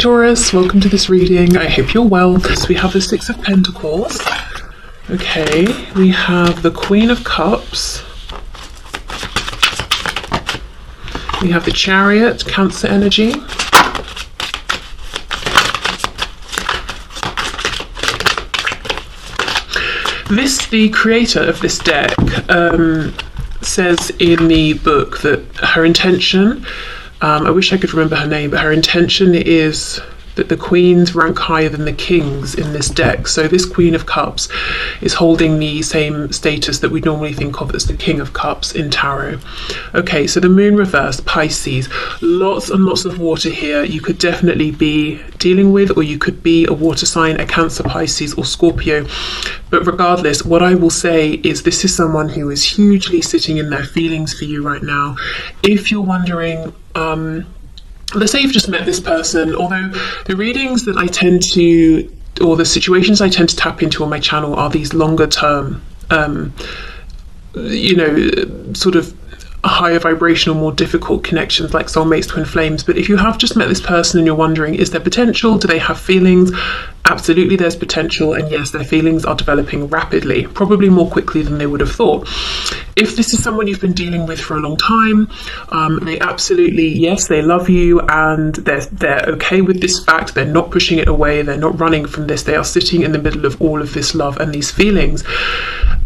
Taurus, welcome to this reading. I hope you're well. So we have the Six of Pentacles. Okay, we have the Queen of Cups. We have the Chariot, Cancer energy. The creator of this deck says in the book that her intention, I wish I could remember her name, but her intention is that the queens rank higher than the kings in this deck. So this Queen of Cups is holding the same status that we normally think of as the King of Cups in tarot. Okay, so the moon reversed, Pisces, lots and lots of water here. You could definitely be dealing with, or you could be a water sign, a Cancer, Pisces or Scorpio. But regardless, what I will say is this is someone who is hugely sitting in their feelings for you right now. If you're wondering, let's say you've just met this person, although the readings that I tend to, or the situations I tend to tap into on my channel are these longer term, sort of higher vibrational, more difficult connections like soulmates, twin flames. But if you have just met this person and you're wondering, is there potential? Do they have feelings? Absolutely, there's potential, and yes, their feelings are developing rapidly, probably more quickly than they would have thought. If this is someone you've been dealing with for a long time, they absolutely, yes, they love you, and they're okay with this fact. They're not pushing it away. They're not running from this. They are sitting in the middle of all of this love and these feelings.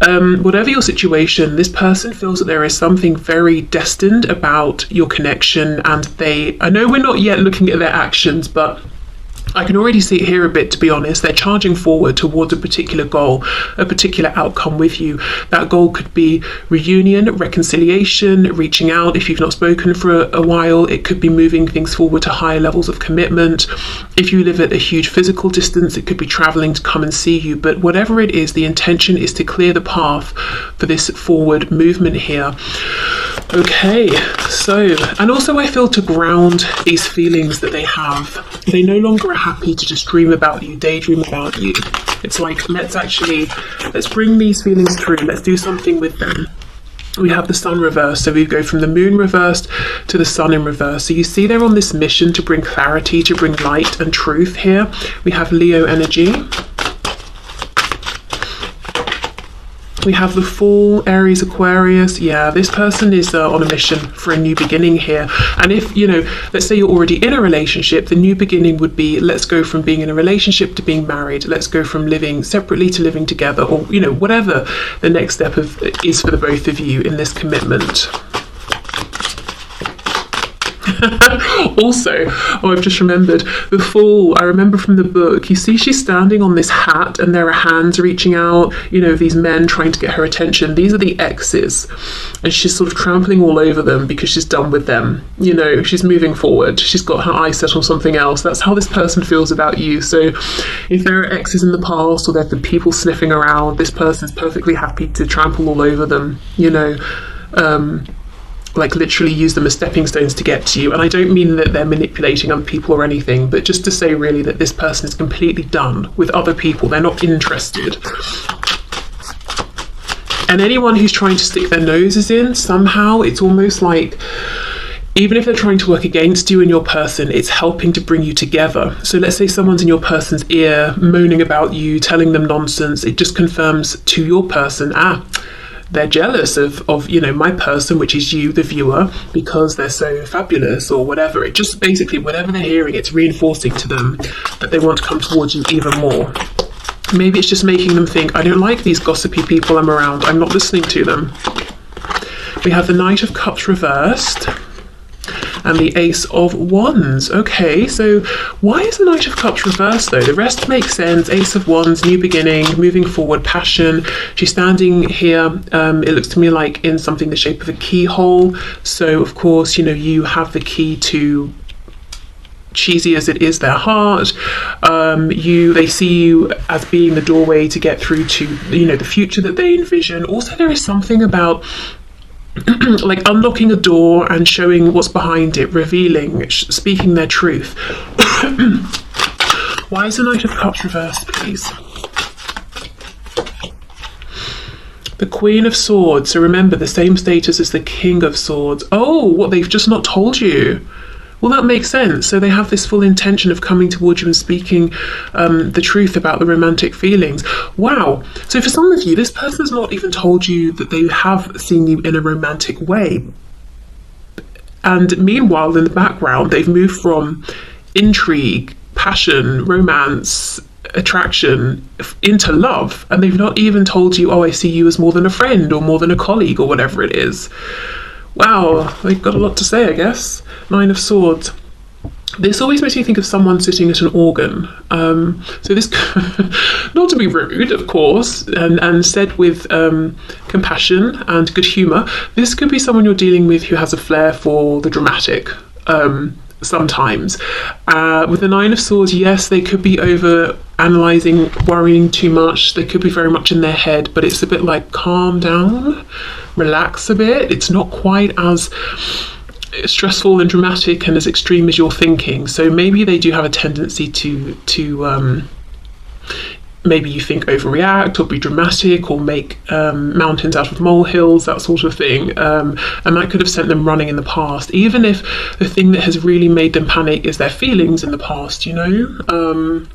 Whatever your situation, this person feels that there is something very destined about your connection, and I know we're not yet looking at their actions, but I can already see it here a bit, to be honest. They're charging forward towards a particular goal, a particular outcome with you. That goal could be reunion, reconciliation, reaching out if you've not spoken for a while. It could be moving things forward to higher levels of commitment. If you live at a huge physical distance, it could be traveling to come and see you. But whatever it is, the intention is to clear the path for this forward movement here. Okay, so, and also I feel to ground these feelings that they have, they no longer are happy to just dream about you, daydream about you. It's like, let's bring these feelings through, let's do something with them. We have the sun reversed, so we go from the moon reversed to the sun in reverse. So you see they're on this mission to bring clarity, to bring light and truth here. We have Leo energy. We have the Fool, Aries, Aquarius. Yeah, this person is on a mission for a new beginning here. And if, let's say you're already in a relationship, the new beginning would be, let's go from being in a relationship to being married. Let's go from living separately to living together, or, whatever the next step is for the both of you in this commitment. Also, I've just remembered the Fool. I remember from the book, you see she's standing on this hat and there are hands reaching out, these men trying to get her attention. These are the exes, and she's sort of trampling all over them because she's done with them. She's moving forward. She's got her eyes set on something else. That's how this person feels about you. So if there are exes in the past, or there have been people sniffing around, this person's perfectly happy to trample all over them, like literally use them as stepping stones to get to you. And I don't mean that they're manipulating other people or anything, but just to say really that this person is completely done with other people. They're not interested. And anyone who's trying to stick their noses in, somehow it's almost like, even if they're trying to work against you and your person, it's helping to bring you together. So let's say someone's in your person's ear, moaning about you, telling them nonsense. It just confirms to your person, they're jealous of my person, which is you, the viewer, because they're so fabulous or whatever. It just basically, whatever they're hearing, it's reinforcing to them that they want to come towards you even more. Maybe it's just making them think, I don't like these gossipy people I'm around. I'm not listening to them. We have the Knight of Cups reversed and the Ace of Wands. Okay, so why is the Knight of Cups reversed though? The rest makes sense. Ace of Wands, new beginning, moving forward, passion. She's standing here, it looks to me like in something the shape of a keyhole. So of course, you have the key to, cheesy as it is, their heart. They see you as being the doorway to get through to, the future that they envision. Also, there is something about like unlocking a door and showing what's behind it, revealing, speaking their truth. Why is the Knight of Cups reversed, please? The Queen of Swords. So remember, the same status as the King of Swords. Oh, what, they've just not told you. Well, that makes sense. So they have this full intention of coming towards you and speaking the truth about the romantic feelings. Wow. So for some of you, this person has not even told you that they have seen you in a romantic way. And meanwhile, in the background, they've moved from intrigue, passion, romance, attraction into love. And they've not even told you, oh, I see you as more than a friend or more than a colleague or whatever it is. Wow, they've got a lot to say, I guess. Nine of Swords. This always makes me think of someone sitting at an organ. So this, not to be rude, of course, and said with compassion and good humour, this could be someone you're dealing with who has a flair for the dramatic. Sometimes. With the Nine of Swords, yes, they could be over analysing, worrying too much. They could be very much in their head, but it's a bit like, calm down, relax a bit. It's not quite as stressful and dramatic and as extreme as you're thinking. So maybe they do have a tendency to maybe you think overreact or be dramatic or make mountains out of molehills, that sort of thing. And that could have sent them running in the past, even if the thing that has really made them panic is their feelings in the past, you know?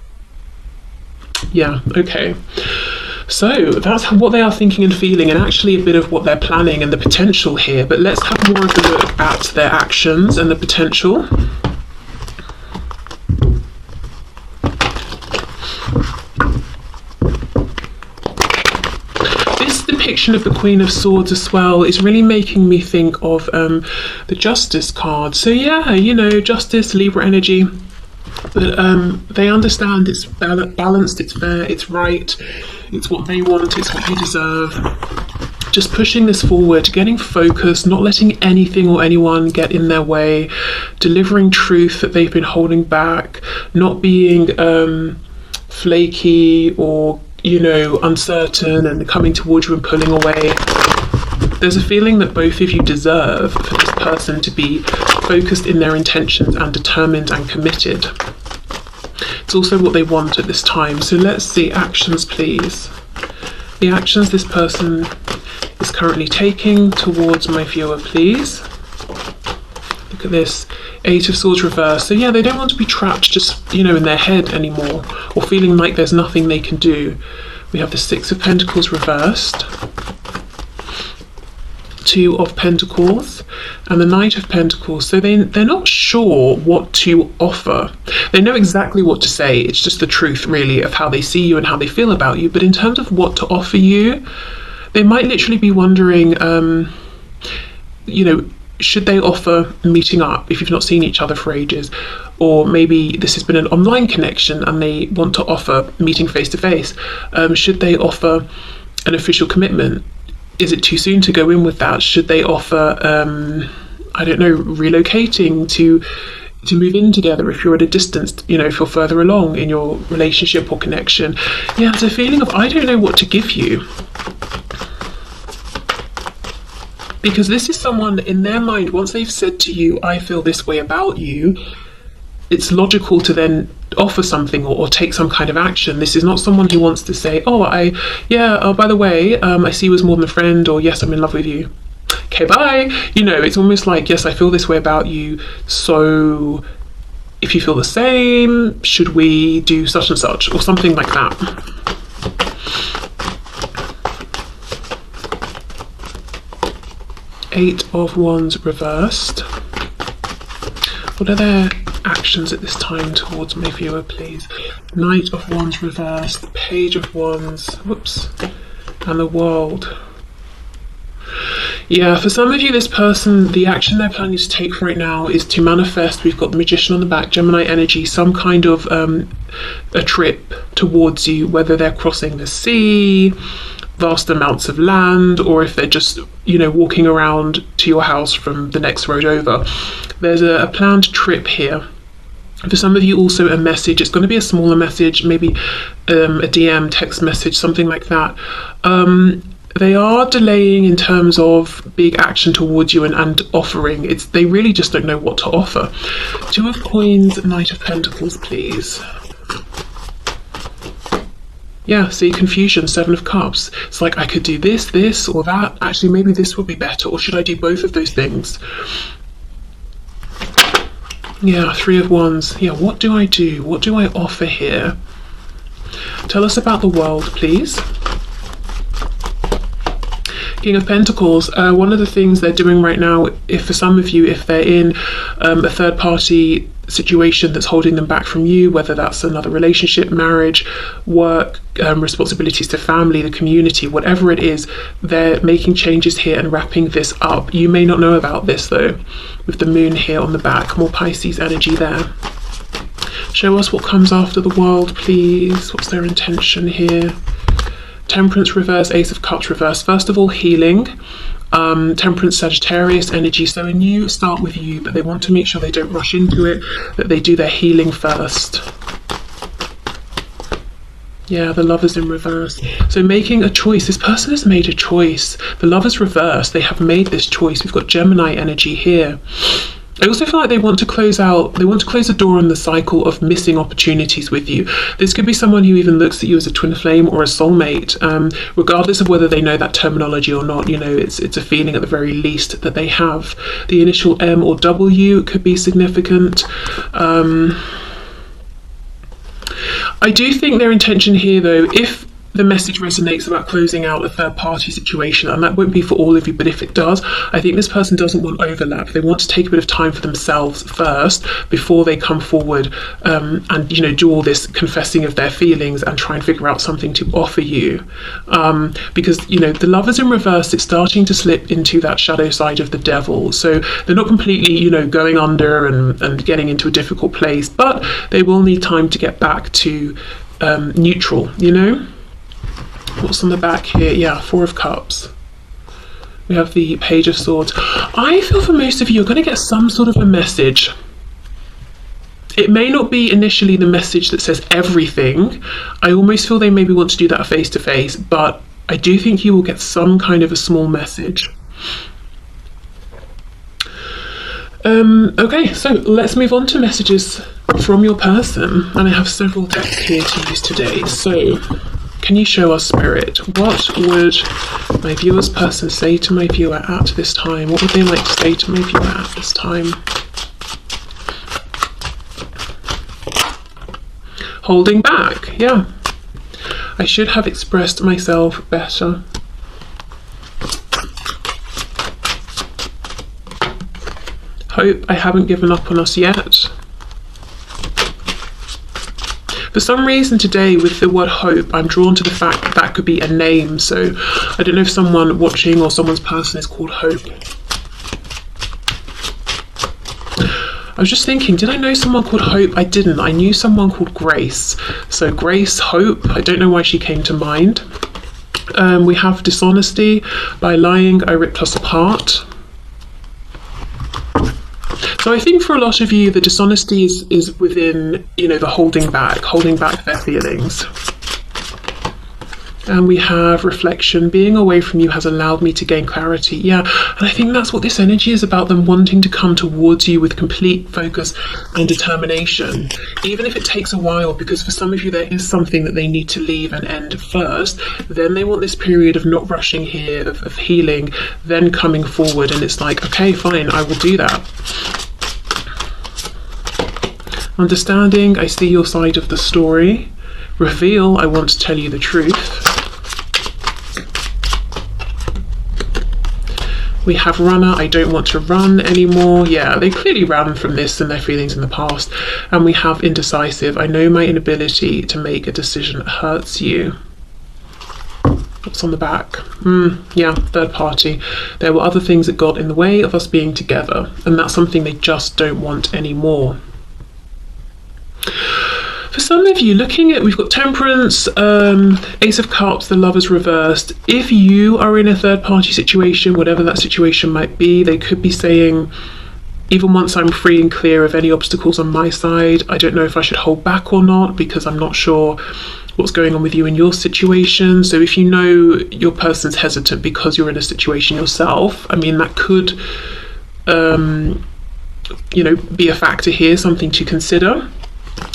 Yeah, okay. So that's what they are thinking and feeling, and actually a bit of what they're planning and the potential here. But let's have more of a look at their actions and the potential. Depiction of the Queen of Swords as well is really making me think of the Justice card. So yeah, you know, Justice, Libra energy, but they understand it's balanced, it's fair, it's right, it's what they want, it's what you deserve. Just pushing this forward, getting focused, not letting anything or anyone get in their way, delivering truth that they've been holding back, not being flaky or, you know, uncertain and coming towards you and pulling away. There's a feeling that both of you deserve for this person to be focused in their intentions and determined and committed. It's also what they want at this time. So let's see actions, please. The actions this person is currently taking towards my viewer, please. Look at this. Eight of Swords reversed. So yeah, they don't want to be trapped just, you know, in their head anymore, or feeling like there's nothing they can do. We have the Six of Pentacles reversed, Two of Pentacles, and the Knight of Pentacles. So they're not sure what to offer. They know exactly what to say. It's just the truth, really, of how they see you and how they feel about you. But in terms of what to offer you, they might literally be wondering, you know, should they offer meeting up if you've not seen each other for ages? Or maybe this has been an online connection and they want to offer meeting face to face. Should they offer an official commitment? Is it too soon to go in with that? Should they offer, I don't know, relocating to move in together if you're at a distance, you know, if you're further along in your relationship or connection? Yeah, it's a feeling of, I don't know what to give you. Because this is someone, in their mind, once they've said to you, I feel this way about you, it's logical to then offer something or take some kind of action. This is not someone who wants to say, oh, by the way, I see you as more than a friend, or yes, I'm in love with you. Okay, bye. You know, it's almost like, yes, I feel this way about you, so if you feel the same, should we do such and such, or something like that. Eight of Wands reversed. What are their actions at this time towards my viewer, please? Knight of Wands reversed, Page of Wands, whoops, and the World. Yeah, for some of you, this person, the action they're planning to take right now is to manifest. We've got the Magician on the back, Gemini energy, some kind of a trip towards you, whether they're crossing the sea, vast amounts of land, or if they're just, you know, walking around to your house from the next road over. There's a planned trip here. For some of you, also a message. It's going to be a smaller message, maybe a DM, text message, something like that. They are delaying in terms of big action towards you and offering. They really just don't know what to offer. Two of Coins, Knight of Pentacles, please. Yeah, see, confusion, Seven of Cups. It's like, I could do this, or that. Actually, maybe this would be better. Or should I do both of those things? Yeah, Three of Wands. Yeah, what do I do? What do I offer here? Tell us about the world, please. King of Pentacles. One of the things they're doing right now, if for some of you, if they're in a third party situation that's holding them back from you, whether that's another relationship, marriage, work, responsibilities to family, the community, whatever it is, they're making changes here and wrapping this up. You may not know about this though, with the moon here on the back. More Pisces energy there. Show us what comes after the world, please. What's their intention here? Temperance reverse, Ace of Cups reverse. First of all, healing. Temperance, Sagittarius energy. So a new start with you, but they want to make sure they don't rush into it, that they do their healing first. Yeah, the Lovers in reverse. So making a choice. This person has made a choice. The Lovers reverse. They have made this choice. We've got Gemini energy here. I also feel like they want to close the door on the cycle of missing opportunities with you. This could be someone who even looks at you as a twin flame or a soulmate, regardless of whether they know that terminology or not. You know, it's a feeling at the very least that they have. The initial M or W could be significant. I do think their intention here, though, if the message resonates about closing out a third party situation, and that won't be for all of you, but if it does, I think this person doesn't want overlap. They want to take a bit of time for themselves first before they come forward and, you know, do all this confessing of their feelings and try and figure out something to offer you. Because, you know, the Lovers in reverse, it's starting to slip into that shadow side of the devil. So they're not completely, you know, going under and getting into a difficult place, but they will need time to get back to neutral, you know? What's on the back here? Yeah, Four of Cups. We have the Page of Swords. I feel for most of you, you're going to get some sort of a message. It may not be initially the message that says everything. I almost feel they maybe want to do that face to face, but I do think you will get some kind of a small message. Okay, so let's move on to messages from your person. And I have several decks here to use today. So can you show us, Spirit, what would my viewer's person say to my viewer at this time? What would they like to say to my viewer at this time? Holding back, yeah. I should have expressed myself better. Hope I haven't given up on us yet. For some reason today with the word hope, I'm drawn to the fact that that could be a name. So I don't know if someone watching or someone's person is called Hope. I was just thinking, did I know someone called Hope? I didn't. I knew someone called Grace. So Grace, Hope, I don't know why she came to mind. We have dishonesty. By lying, I ripped us apart. So I think for a lot of you, the dishonesty is within, you know, the holding back their feelings. And we have reflection. Being away from you has allowed me to gain clarity. Yeah, and I think that's what this energy is about, them wanting to come towards you with complete focus and determination, even if it takes a while, because for some of you there is something that they need to leave and end first. Then they want this period of not rushing here, of healing, then coming forward, and it's like, okay, fine, I will do that. Understanding, I see your side of the story. Reveal, I want to tell you the truth. We have runner, I don't want to run anymore. Yeah, they clearly ran from this and their feelings in the past. And we have indecisive, I know my inability to make a decision hurts you. What's on the back? Yeah, third party. There were other things that got in the way of us being together, and that's something they just don't want anymore. For some of you, looking at, we've got Temperance, Ace of Cups, the Lovers reversed. If you are in a third party situation, whatever that situation might be, they could be saying, even once I'm free and clear of any obstacles on my side, I don't know if I should hold back or not, because I'm not sure what's going on with you in your situation. So if you know your person's hesitant because you're in a situation yourself, I mean, that could, you know, be a factor here, something to consider.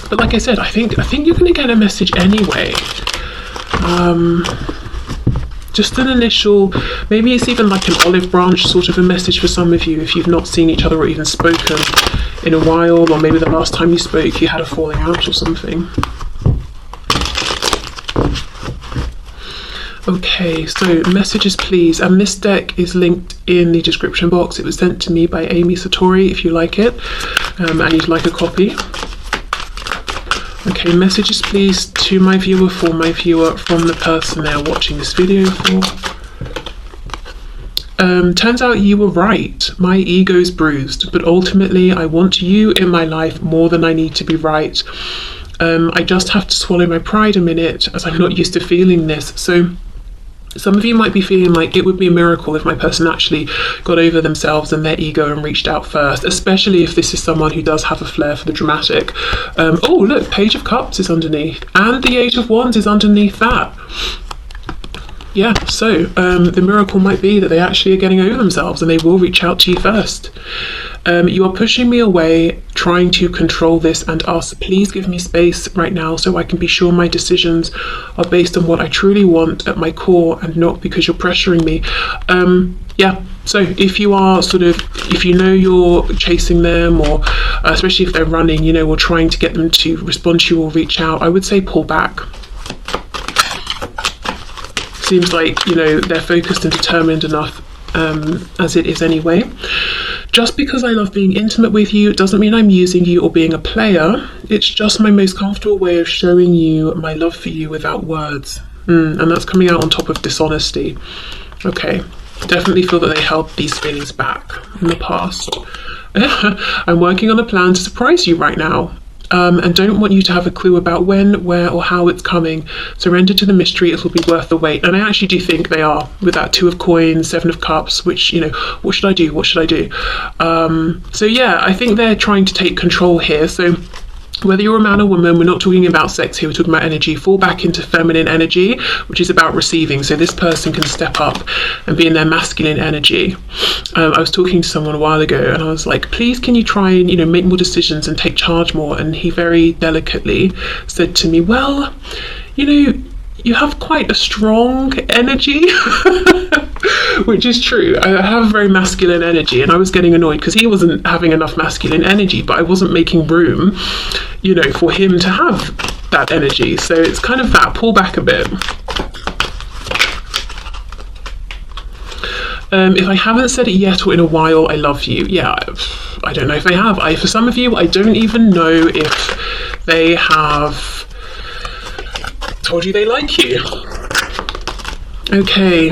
But like I said, I think you're going to get a message anyway. Just an initial, maybe it's even like an olive branch sort of a message for some of you if you've not seen each other or even spoken in a while, or maybe the last time you spoke you had a falling out or something. Okay, so messages please, and this deck is linked in the description box. It was sent to me by Amy Satori if you like it, and you'd like a copy. Okay, messages please to my viewer, for my viewer, from the person they're watching this video for. Turns out you were right. My ego's bruised, but ultimately I want you in my life more than I need to be right. I just have to swallow my pride a minute, as I'm not used to feeling this. So some of you might be feeling like it would be a miracle if my person actually got over themselves and their ego and reached out first, especially if this is someone who does have a flair for the dramatic. Oh look, Page of Cups is underneath, and the 8 of Wands is underneath that. Yeah, so the miracle might be that they actually are getting over themselves and they will reach out to you first. You are pushing me away, trying to control this and us. Please give me space right now so I can be sure my decisions are based on what I truly want at my core and not because you're pressuring me. Yeah, so if you are if you know you're chasing them, or especially if they're running, you know, or trying to get them to respond to you or reach out, I would say pull back. Seems like, you know, they're focused and determined enough as it is anyway. Just because I love being intimate with you doesn't mean I'm using you or being a player. It's just my most comfortable way of showing you my love for you without words. And that's coming out on top of dishonesty. Okay, definitely feel that they held these feelings back in the past. I'm working on a plan to surprise you right now. And don't want you to have a clue about when, where, or how it's coming. Surrender to the mystery, it will be worth the wait. And I actually do think they are, with that 2 of Coins, 7 of Cups, which, you know, what should I do? What should I do? So yeah, I think they're trying to take control here. So whether you're a man or woman, we're not talking about sex here, we're talking about energy. Fall back into feminine energy, which is about receiving. So this person can step up and be in their masculine energy. I was talking to someone a while ago and I was like, please can you try and, you know, make more decisions and take charge more? And he very delicately said to me, well, you know, you have quite a strong energy, which is true. I have a very masculine energy, and I was getting annoyed because he wasn't having enough masculine energy, but I wasn't making room, you know, for him to have that energy. So it's kind of that, pull back a bit. If I haven't said it yet or in a while, I love you. Yeah, I don't know if they have. For some of you, I don't even know if they have told you they like you. Okay,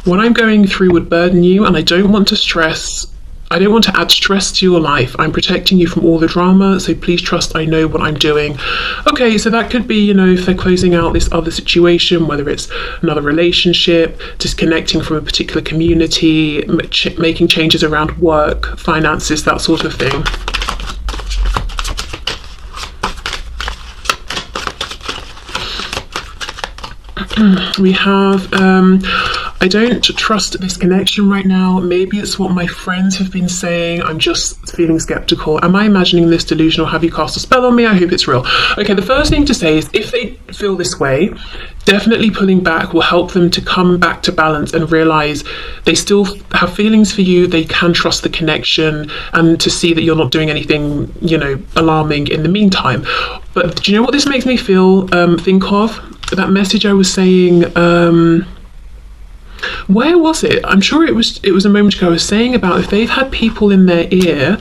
what I'm going through would burden you, and I don't want to add stress to your life. I'm protecting you from all the drama, so please trust I know what I'm doing. Okay, so that could be, you know, if they're closing out this other situation, whether it's another relationship, disconnecting from a particular community, making changes around work, finances, that sort of thing. We have, I don't trust this connection right now. Maybe it's what my friends have been saying. I'm just feeling skeptical. Am I imagining this delusion, or have you cast a spell on me? I hope it's real. Okay, the first thing to say is if they feel this way, definitely pulling back will help them to come back to balance and realize they still have feelings for you. They can trust the connection and to see that you're not doing anything, you know, alarming in the meantime. But do you know what this makes me feel? Think of that message I was saying, where was it? I'm sure it was a moment ago. I was saying about if they've had people in their ear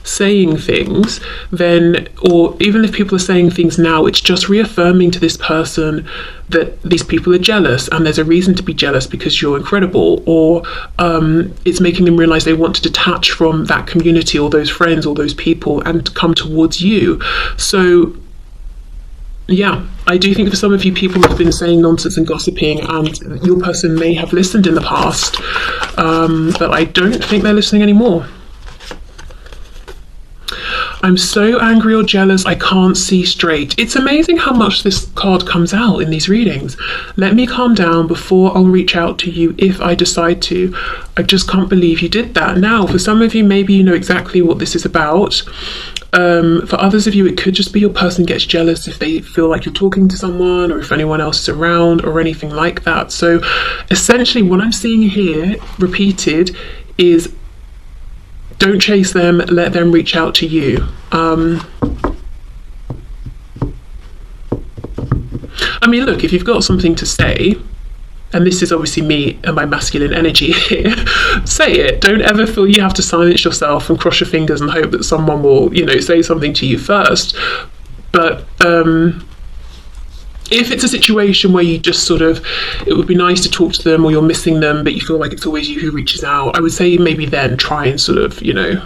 saying things, then, or even if people are saying things now, it's just reaffirming to this person that these people are jealous, and there's a reason to be jealous because you're incredible, or it's making them realize they want to detach from that community or those friends or those people and come towards you. So yeah, I do think for some of you, people have been saying nonsense and gossiping, and your person may have listened in the past, but I don't think they're listening anymore. I'm so angry or jealous, I can't see straight. It's amazing how much this card comes out in these readings. Let me calm down before I'll reach out to you if I decide to. I just can't believe you did that. Now, for some of you, maybe you know exactly what this is about. For others of you, it could just be your person gets jealous if they feel like you're talking to someone, or if anyone else is around, or anything like that. So essentially what I'm seeing here repeated is don't chase them, let them reach out to you. I mean, look, if you've got something to say, and this is obviously me and my masculine energy here, say it. Don't ever feel you have to silence yourself and cross your fingers and hope that someone will, you know, say something to you first. But if it's a situation where you just sort of, it would be nice to talk to them, or you're missing them, but you feel like it's always you who reaches out, I would say maybe then try and sort of, you know,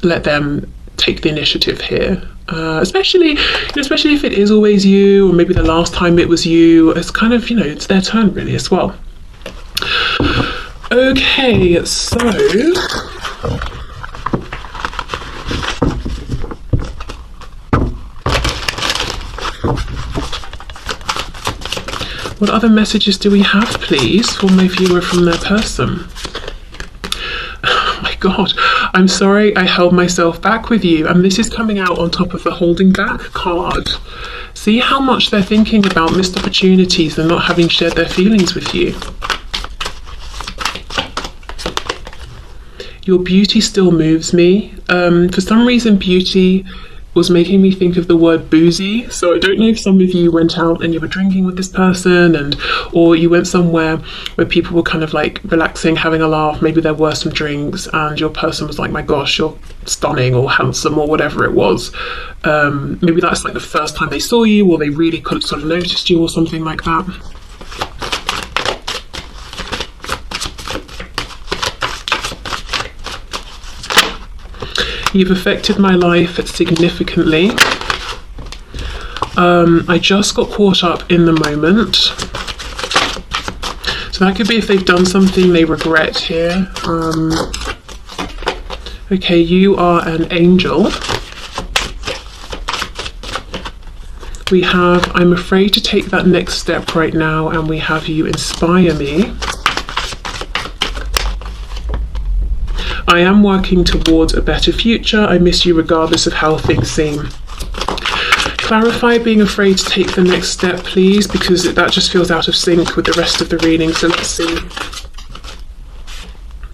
let them take the initiative here. Especially if it is always you, or maybe the last time it was you. It's kind of, you know, it's their turn really as well. Okay, so what other messages do we have, please, for my viewer from their person? God, I'm sorry I held myself back with you, and this is coming out on top of the holding back card. See how much they're thinking about missed opportunities and not having shared their feelings with you. Your beauty still moves me. For some reason, beauty was making me think of the word boozy. So I don't know if some of you went out and you were drinking with this person, or you went somewhere where people were kind of like relaxing, having a laugh, maybe there were some drinks, and your person was like, my gosh, you're stunning or handsome or whatever it was. Maybe that's like the first time they saw you, or they really could have sort of noticed you or something like that. You've affected my life significantly. I just got caught up in the moment. So that could be if they've done something they regret here. Okay, you are an angel. We have, I'm afraid to take that next step right now, and we have you inspire me. I am working towards a better future. I miss you regardless of how things seem. Clarify being afraid to take the next step, please, because that just feels out of sync with the rest of the reading. So let's see.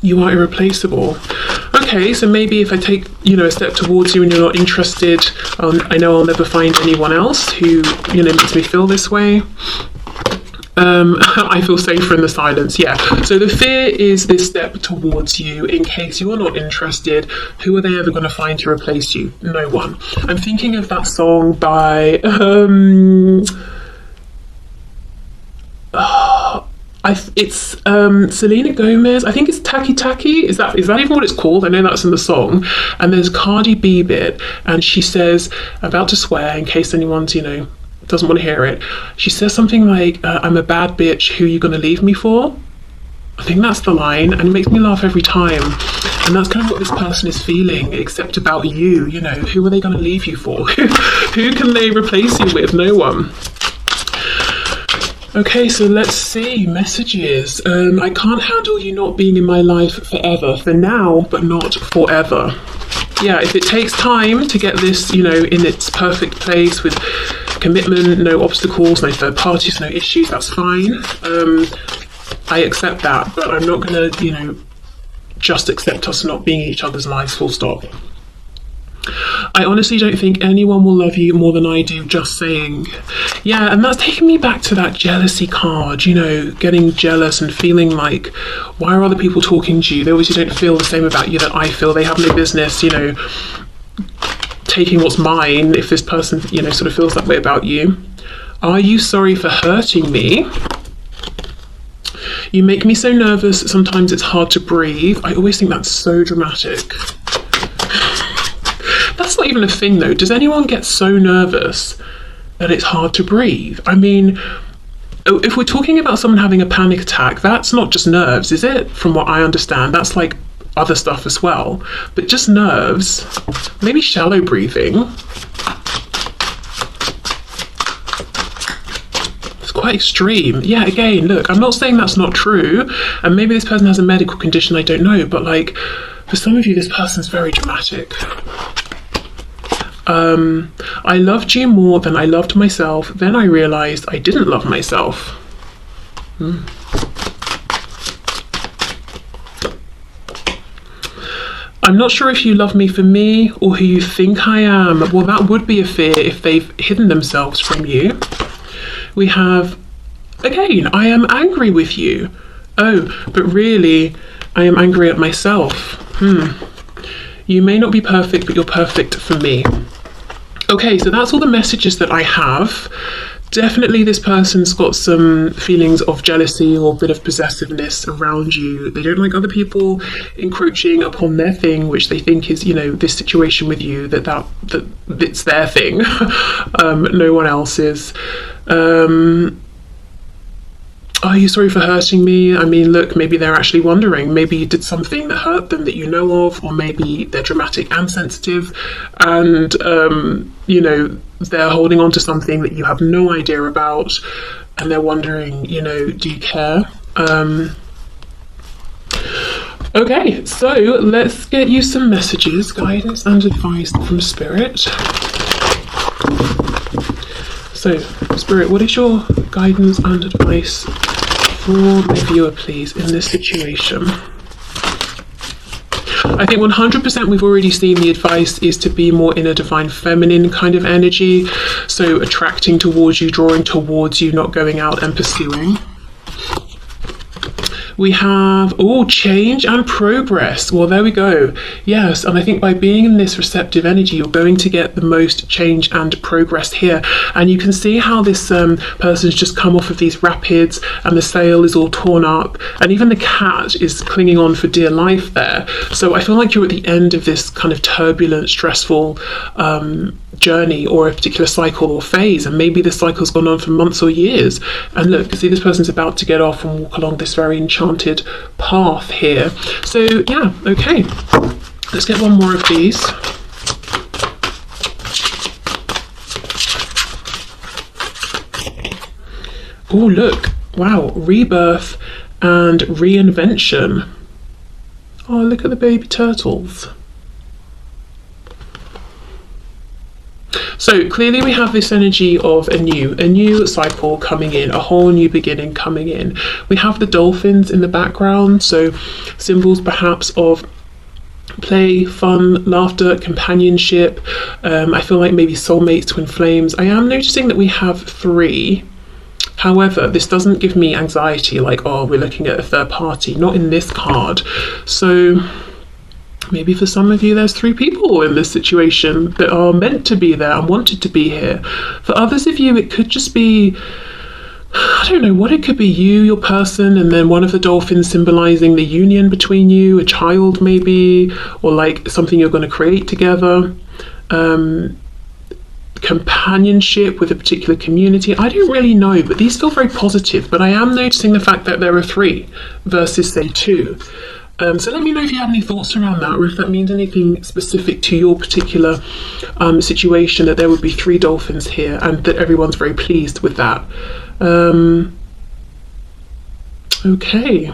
You are irreplaceable. Okay, so maybe if I take, you know, a step towards you and you're not interested, I know I'll never find anyone else who, you know, makes me feel this way. I feel safer in the silence, yeah. So the fear is this step towards you in case you're not interested. Who are they ever going to find to replace you? No one. I'm thinking of that song by it's Selena Gomez. I think it's Taki Taki. Is that even what it's called? I know that's in the song. And there's Cardi B bit, and she says, I'm about to swear in case anyone's, you know, doesn't want to hear it. She says something like, I'm a bad bitch, who you gonna leave me for? I think that's the line, and it makes me laugh every time. And that's kind of what this person is feeling, except about you, you know, who are they gonna leave you for? Who can they replace you with? No one. Okay, so let's see, messages. I can't handle you not being in my life forever, for now, but not forever. Yeah, if it takes time to get this, you know, in its perfect place with commitment, no obstacles, no third parties, no issues, that's fine. I accept that, but I'm not gonna, you know, just accept us not being each other's lives, full stop. I honestly don't think anyone will love you more than I do, just saying. Yeah, and that's taking me back to that jealousy card, you know, getting jealous and feeling like, why are other people talking to you? They obviously don't feel the same about you that I feel. They have no business, you know, taking what's mine if this person, you know, sort of feels that way about you. Are you sorry for hurting me? You make me so nervous, sometimes it's hard to breathe. I always think that's so dramatic. That's not even a thing though. Does anyone get so nervous that it's hard to breathe? I mean, if we're talking about someone having a panic attack, that's not just nerves, is it? From what I understand, that's like other stuff as well. But just nerves, maybe shallow breathing. It's quite extreme. Yeah, again, look, I'm not saying that's not true. And maybe this person has a medical condition, I don't know. But like, for some of you, this person's very dramatic. I loved you more than I loved myself. Then I realized I didn't love myself. I'm not sure if you love me for me or who you think I am. Well, that would be a fear if they've hidden themselves from you. We have, again, I am angry with you. Oh, but really, I am angry at myself. You may not be perfect, but you're perfect for me. Okay, so that's all the messages that I have. Definitely this person's got some feelings of jealousy or a bit of possessiveness around you. They don't like other people encroaching upon their thing, which they think is, you know, this situation with you, that it's their thing, no one else's. Are you sorry for hurting me? I mean, look, maybe they're actually wondering. Maybe you did something that hurt them that you know of, or maybe they're dramatic and sensitive, and, you know, they're holding on to something that you have no idea about, and they're wondering, you know, do you care? Okay, so let's get you some messages, guidance and advice from Spirit. So, Spirit, what is your guidance and advice for my viewer, please, in this situation? I think 100% we've already seen the advice is to be more in a divine feminine kind of energy. So attracting towards you, drawing towards you, not going out and pursuing. We have, change and progress. Well, there we go. Yes, and I think by being in this receptive energy, you're going to get the most change and progress here. And you can see how this person's just come off of these rapids, and the sail is all torn up, and even the cat is clinging on for dear life there. So I feel like you're at the end of this kind of turbulent, stressful journey, or a particular cycle or phase, and maybe this cycle's gone on for months or years. And look, see, this person's about to get off and walk along this very enchanted path here. So yeah, okay, let's get one more of these. Oh, look, wow, rebirth and reinvention. Oh, look at the baby turtles. So clearly we have this energy of a new cycle coming in, a whole new beginning coming in. We have the dolphins in the background, so symbols perhaps of play, fun, laughter, companionship. I feel like maybe soulmates, twin flames. I am noticing that we have 3. However, this doesn't give me anxiety, like, oh, we're looking at a third party, not in this card. So maybe for some of you there's 3 people in this situation that are meant to be there and wanted to be here. For others of you, it could just be, I don't know what it could be, you, your person, and then one of the dolphins symbolizing the union between you, a child maybe, or like something you're going to create together. Companionship with a particular community. I don't really know, but these feel very positive. But I am noticing the fact that there are 3 versus, say, 2. So let me know if you have any thoughts around that, or if that means anything specific to your particular situation, that there would be 3 dolphins here and that everyone's very pleased with that. Okay.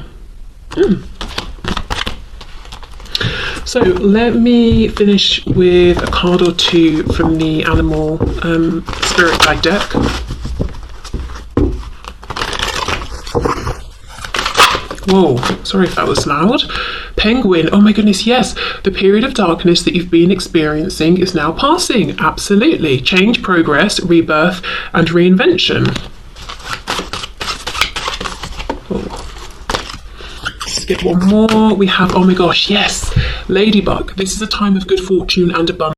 So let me finish with a card or 2 from the animal spirit guide deck. Whoa, sorry if that was loud. Penguin, oh my goodness, yes. The period of darkness that you've been experiencing is now passing. Absolutely. Change, progress, rebirth, and reinvention. Let's get one more. We have, oh my gosh, yes. Ladybug. This is a time of good fortune and abundance.